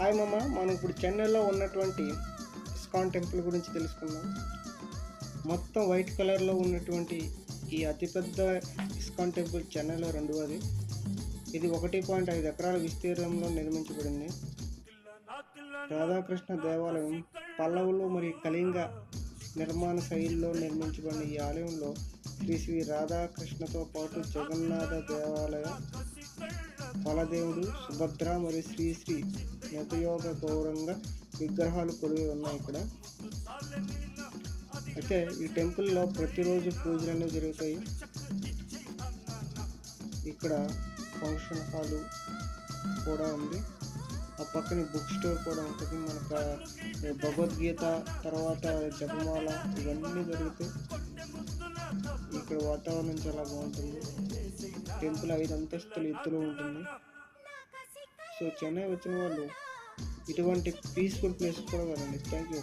Hi మామ, మనం ఇప్పుడు చెన్నైలో ఉన్నటువంటి ఇస్కాన్ టెంపుల్ గురించి తెలుసుకుందాం. మొత్తం వైట్ కలర్లో ఉన్నటువంటి ఈ అతిపెద్ద ఇస్కాన్ టెంపుల్ చెన్నైలో రెండవది. ఇది 1.5 ఎకరాల విస్తీర్ణంలో నిర్మించబడింది. రాధాకృష్ణ దేవాలయం పల్లవులు మరియు కళింగ నిర్మాణ శైలిలో నిర్మించబడిన ఈ ఆలయంలో శ్రీ రాధాకృష్ణతో పాటు జగన్నాథ దేవాలయ, బలదేవుడు, సుభద్ర మరియు శ్రీ నతయోగ గౌరంగ విగ్రహాలు కొలువై ఉన్నాయి ఇక్కడ. అయితే ఈ టెంపుల్లో ప్రతిరోజు పూజలు అనేవి జరుగుతాయి. ఇక్కడ ఫంక్షన్ హాలు కూడా ఉంది. ఆ పక్కన బుక్ స్టోర్ కూడా ఉంటుంది. మనకు భగవద్గీత, తర్వాత జపమాల ఇవన్నీ జరుగుతాయి. ఇక్కడ వాతావరణం చాలా బాగుంటుంది. టెంపుల్ 5 అంతస్తుల ఎత్తులో ఉంటుంది. సో చెన్నై వచ్చిన వాళ్ళు ఇటువంటి పీస్ఫుల్ ప్లేస్ కూడా వెళ్ళండి. Thank you.